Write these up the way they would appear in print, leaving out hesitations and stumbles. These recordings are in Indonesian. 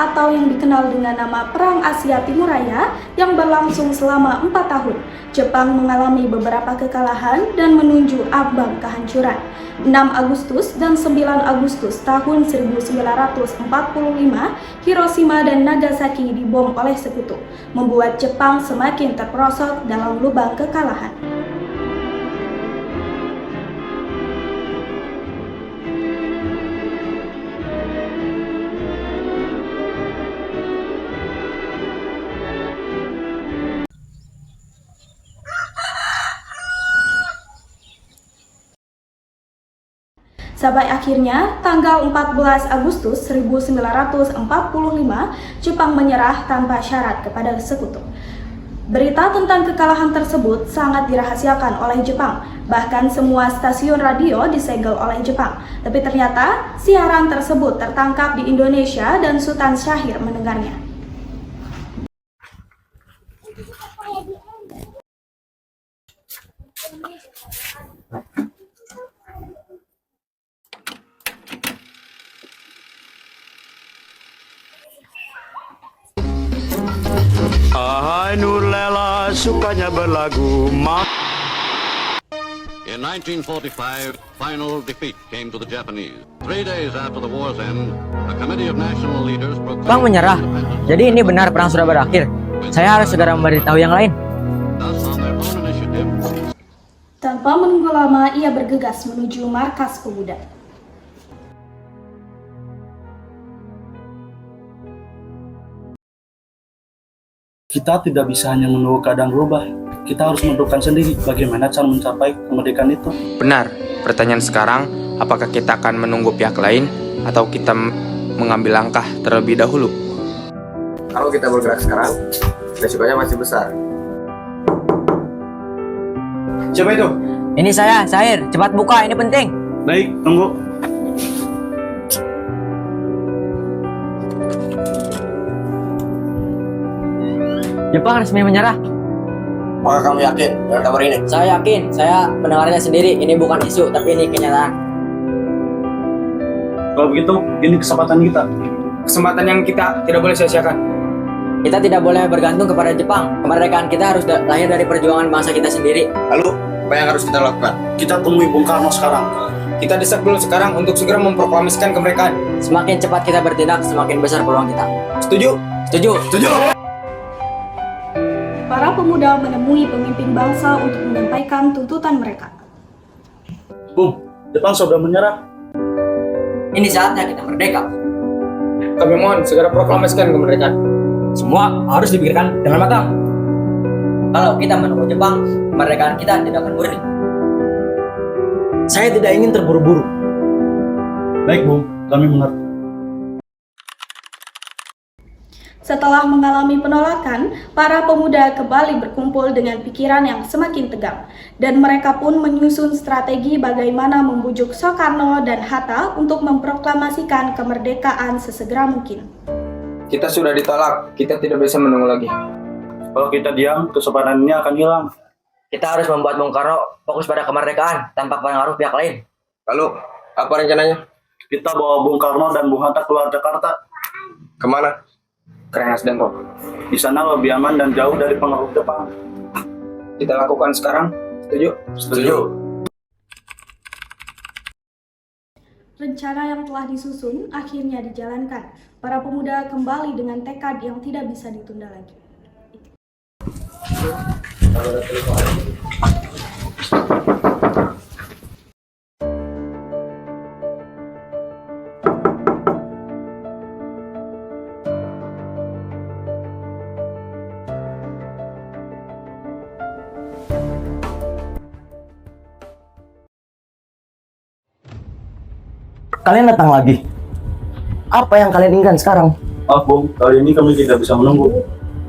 atau yang dikenal dengan nama Perang Asia Timur Raya yang berlangsung selama 4 tahun. Jepang mengalami beberapa kekalahan dan menuju ambang kehancuran. 6 Agustus dan 9 Agustus tahun 1945, Hiroshima dan Nagasaki dibom oleh sekutu, membuat Jepang semakin terperosok dalam lubang kekalahan. Sampai akhirnya, tanggal 14 Agustus 1945, Jepang menyerah tanpa syarat kepada sekutu. Berita tentang kekalahan tersebut sangat dirahasiakan oleh Jepang, bahkan semua stasiun radio disegel oleh Jepang. Tapi ternyata, siaran tersebut tertangkap di Indonesia dan Sultan Syahrir mendengarnya. Ahai Nurlela sukanya berlagu. In 1945, final defeat came to the Japanese. 3 days after the war's end, a committee of national leaders proclaimed Bang menyerah. Jadi ini benar perang sudah berakhir. Saya harus segera memberitahu yang lain. thus on their own initiative. Tanpa menunggu lama, ia bergegas menuju markas pemuda. Kita tidak bisa hanya menunggu keadaan berubah. Kita harus menentukan sendiri bagaimana cara mencapai kemerdekaan itu. Benar, pertanyaan sekarang, apakah kita akan menunggu pihak lain atau kita mengambil langkah terlebih dahulu? Kalau kita bergerak sekarang, resikonya masih besar. Siapa itu? Ini saya, Syahrir. Cepat buka, ini penting. Baik, tunggu. Jepang resmi menyerah. Apakah kamu yakin dengan kabar ini? Saya yakin, saya mendengarnya sendiri. Ini bukan isu, tapi ini kenyataan. Kalau begitu, ini kesempatan kita. Kesempatan yang kita tidak boleh sia-siakan. Kita tidak boleh bergantung kepada Jepang. Kemerdekaan kita harus lahir dari perjuangan bangsa kita sendiri. Lalu, apa yang harus kita lakukan? Kita temui Bung Karno sekarang. Kita desak dulu sekarang untuk segera memproklamasikan kemerdekaan. Semakin cepat kita bertindak, semakin besar peluang kita. Setuju? Setuju? Setuju! Para pemuda menemui pemimpin bangsa untuk menyampaikan tuntutan mereka. Bung, Jepang sudah menyerah. Ini saatnya kita merdeka. Kami mohon segera proklamasikan kemerdekaan. Semua harus dipikirkan dengan matang. Kalau kita menunggu Jepang, kemerdekaan kita tidak akan murni. Saya tidak ingin terburu-buru. Baik, Bung, kami mengerti. Setelah mengalami penolakan, para pemuda kembali berkumpul dengan pikiran yang semakin tegang, dan mereka pun menyusun strategi bagaimana membujuk Soekarno dan Hatta untuk memproklamasikan kemerdekaan sesegera mungkin. Kita sudah ditolak, kita tidak bisa menunggu lagi. Kalau kita diam, kesopanan ini akan hilang. Kita harus membuat Bung Karno fokus pada kemerdekaan tanpa pengaruh pihak lain. Lalu, apa rencananya? Kita bawa Bung Karno dan Bung Hatta keluar Jakarta. Kemana? Kerengas dan kok. Di sana lebih aman dan jauh dari pengaruh Jepang. Kita lakukan sekarang. Setuju? Setuju. Rencana yang telah disusun akhirnya dijalankan. Para pemuda kembali dengan tekad yang tidak bisa ditunda lagi. Kalian datang lagi. Apa yang kalian inginkan sekarang? Maaf, Bung, kali ini kami tidak bisa menunggu.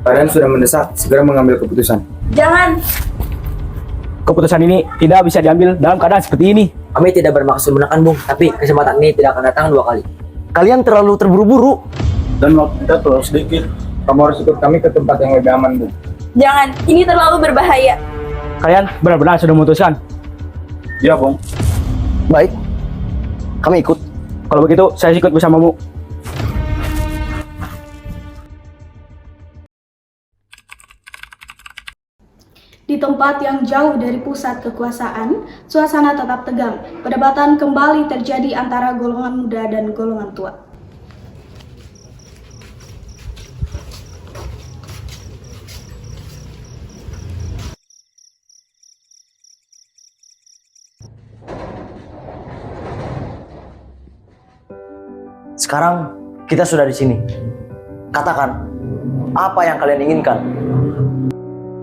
Kalian sudah mendesak, segera mengambil keputusan. Jangan! Keputusan ini tidak bisa diambil dalam keadaan seperti ini. Kami tidak bermaksud menekan Bung, tapi kesempatan ini tidak akan datang 2 kali. Kalian terlalu terburu-buru. Dan waktu kita terlalu sedikit. Kamu harus ikut kami ke tempat yang lebih aman, Bu. Jangan, ini terlalu berbahaya. Kalian benar-benar sudah memutuskan. Ya, Bung. Baik, kami ikut. Kalau begitu, saya ikut bersamamu. Di tempat yang jauh dari pusat kekuasaan, suasana tetap tegang. Perdebatan kembali terjadi antara golongan muda dan golongan tua. Sekarang kita sudah di sini. Katakan, apa yang kalian inginkan?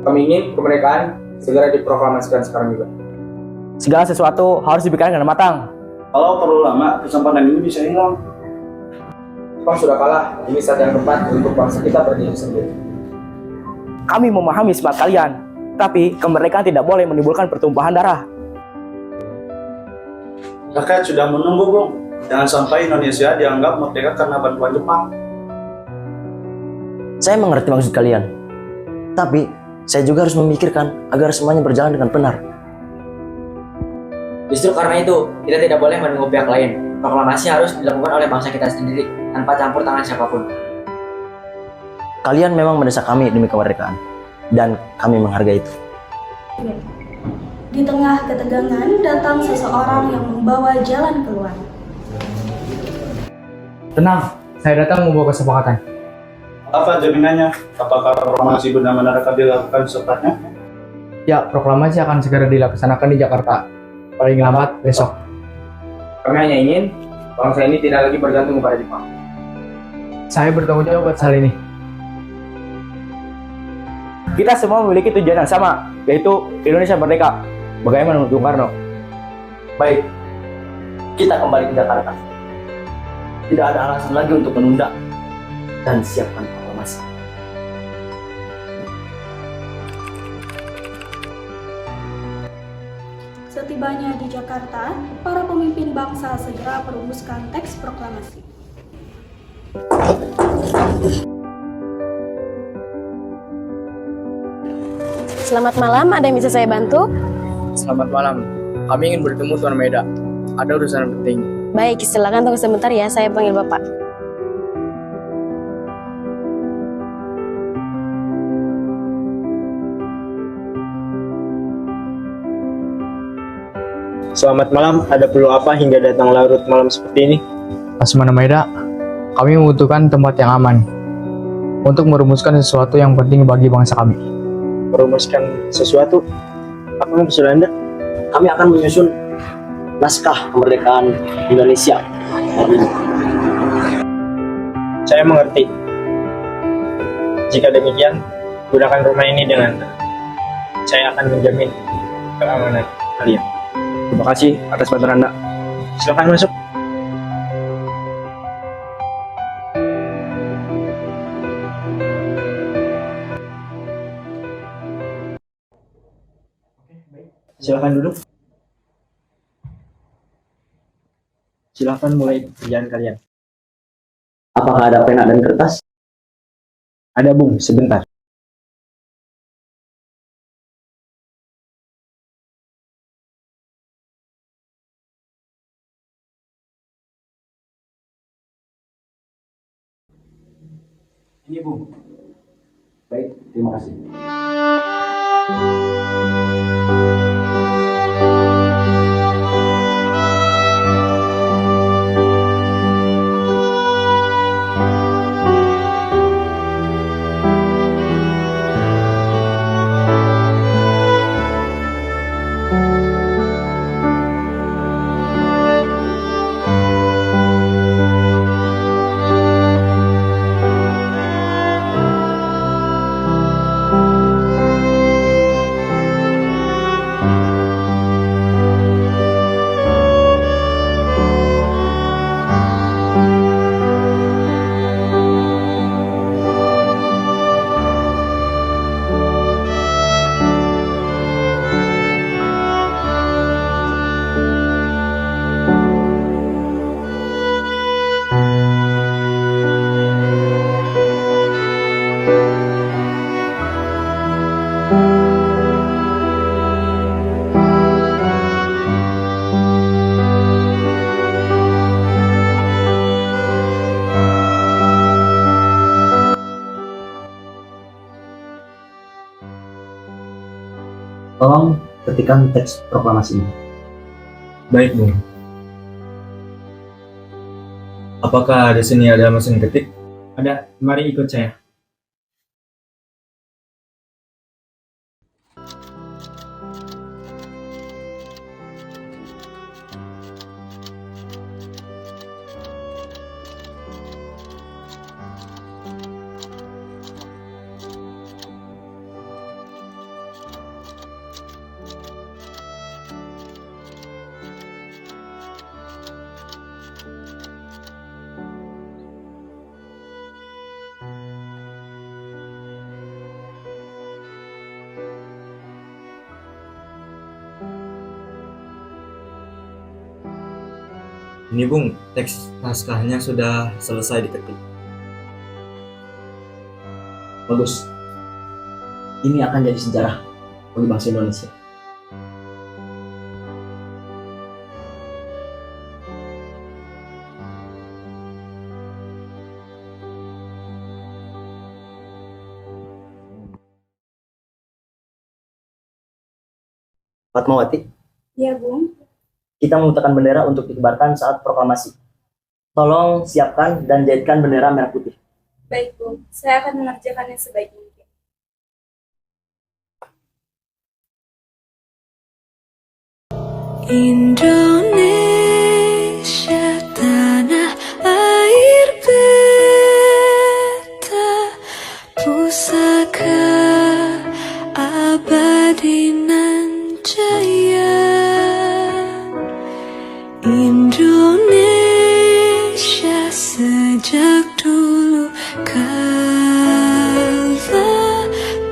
Kami ingin kemerdekaan segera diproklamasikan sekarang juga. Segala sesuatu harus dipikirkan dengan matang. Kalau terlalu lama, kesempatan ini bisa hilang. Jepang sudah kalah, ini saat yang tepat untuk bangsa kita berdiri sendiri. Kami memahami semangat kalian, tapi kemerdekaan tidak boleh menimbulkan pertumpahan darah. Rakyat sudah menunggu, Bung. Jangan sampai Indonesia dianggap merdeka karena bantuan Jepang. Saya mengerti maksud kalian. Tapi, saya juga harus memikirkan agar semuanya berjalan dengan benar. Justru karena itu, kita tidak boleh menunggu pihak lain. Proklamasi harus dilakukan oleh bangsa kita sendiri, tanpa campur tangan siapapun. Kalian memang mendesak kami demi kemerdekaan, dan kami menghargai itu. Di tengah ketegangan, datang seseorang yang membawa jalan keluar. Tenang, saya datang membawa kesepakatan. Apa jaminannya? Apakah proklamasi benar-benar akan dilakukan secepatnya? Ya, proklamasi akan segera dilaksanakan di Jakarta. Paling lambat besok. Kami hanya ingin bangsa ini tidak lagi bergantung kepada Jepang. Saya bertanggung jawab atas hal ini. Kita semua memiliki tujuan yang sama, yaitu Indonesia merdeka. Bagaimana menurut Bung Karno? Baik, kita kembali ke Jakarta. Tidak ada alasan lagi untuk menunda dan siapkan proklamasi. Setibanya di Jakarta, para pemimpin bangsa segera merumuskan teks proklamasi. Selamat malam, ada yang bisa saya bantu? Selamat malam. Kami ingin bertemu Tuan Maeda. Ada urusan penting. Baik, silakan tunggu sebentar ya, saya panggil Bapak. Selamat malam, ada perlu apa hingga datang larut malam seperti ini? Laksamana Maeda, kami membutuhkan tempat yang aman untuk merumuskan sesuatu yang penting bagi bangsa kami. Merumuskan sesuatu? Apa maksud Anda? Kami akan menyusun naskah kemerdekaan Indonesia. Saya mengerti. Jika demikian, gunakan rumah ini dengan saya akan menjamin keamanan kalian. Terima kasih atas bantuan Anda. Silakan masuk. Silakan duduk. Silakan mulai pekerjaan kalian. Apakah ada pena dan kertas? Ada, Bung, sebentar. Ini, Bung. Baik, terima kasih. Tolong ketikkan teks proklamasi ini. Baik, Bung. Apakah di sini ada mesin ketik? Ada. Mari ikut saya. Ini Bung, teks naskahnya sudah selesai diketik. Bagus. Ini akan jadi sejarah bagi bangsa Indonesia. Fatmawati, Ya, Bung. kita meletakkan bendera untuk dikibarkan saat proklamasi. Tolong siapkan dan jahitkan bendera merah putih. Baik, Bung. Saya akan mengerjakannya sebaik mungkin. Indonesia tanah air beta, pusaka abadi nan jaya. Indonesia sejak dulu kala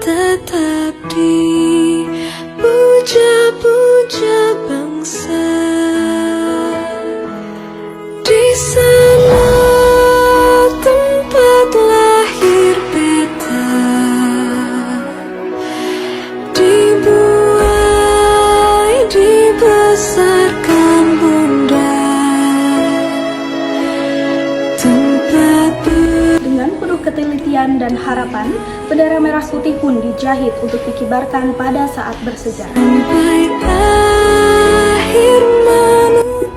tetap dipuja-puja bangsa. Di sana tempat lahir beta, dibuai dibesarkan bunda. Dengan penuh ketelitian dan harapan, bendera merah putih pun dijahit untuk dikibarkan pada saat bersejarah.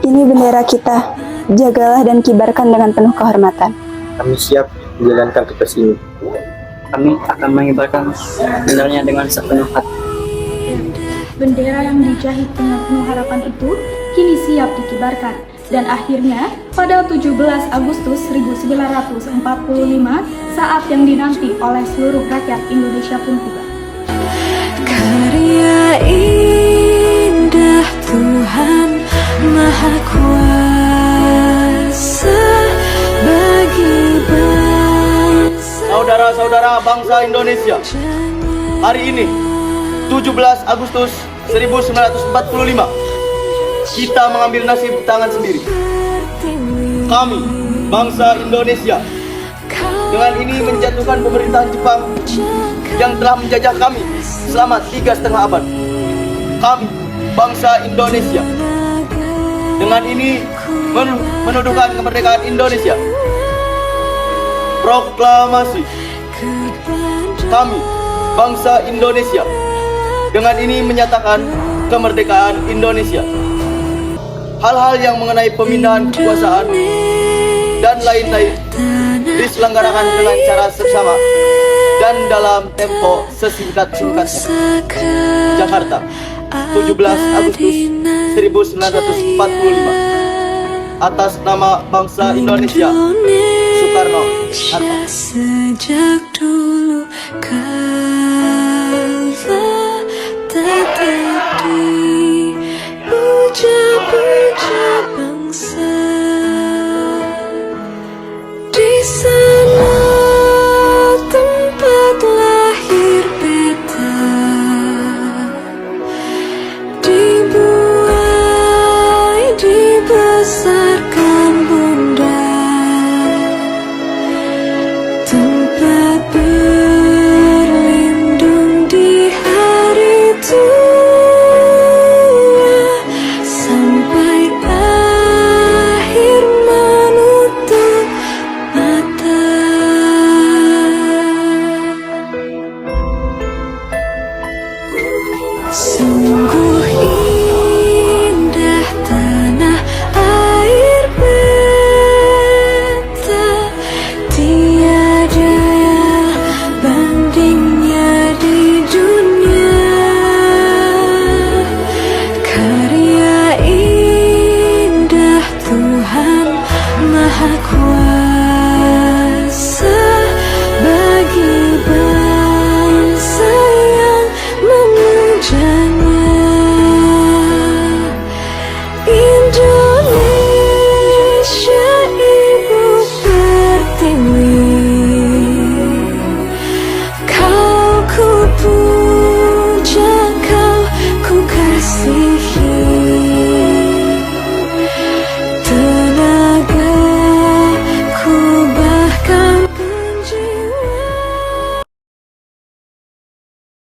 Ini bendera kita. Jagalah dan kibarkan dengan penuh kehormatan. Kami siap menjalankan tugas ini. Kami akan mengibarkan benderanya dengan sepenuh hati. Bendera yang dijahit dengan penuh harapan itu kini siap dikibarkan. Dan akhirnya, pada 17 Agustus 1945, saat yang dinanti oleh seluruh rakyat Indonesia pun tiba. Karya indah Tuhan Maha Kuasa bagi bangsa. Saudara-saudara bangsa Indonesia, hari ini 17 Agustus 1945, kita mengambil nasib di tangan sendiri. Kami, bangsa Indonesia, dengan ini menjatuhkan pemerintahan Jepang yang telah menjajah kami selama 3,5 abad. Kami, bangsa Indonesia, dengan ini menuduhkan kemerdekaan Indonesia. Proklamasi. Kami, bangsa Indonesia, dengan ini menyatakan kemerdekaan Indonesia. Hal-hal yang mengenai pemindahan kekuasaan dan lain-lain diselenggarakan dengan cara seksama dan dalam tempo sesingkat-singkatnya. Jakarta, 17 Agustus 1945. Atas nama bangsa Indonesia, Soekarno-Hatta. Sejak dulu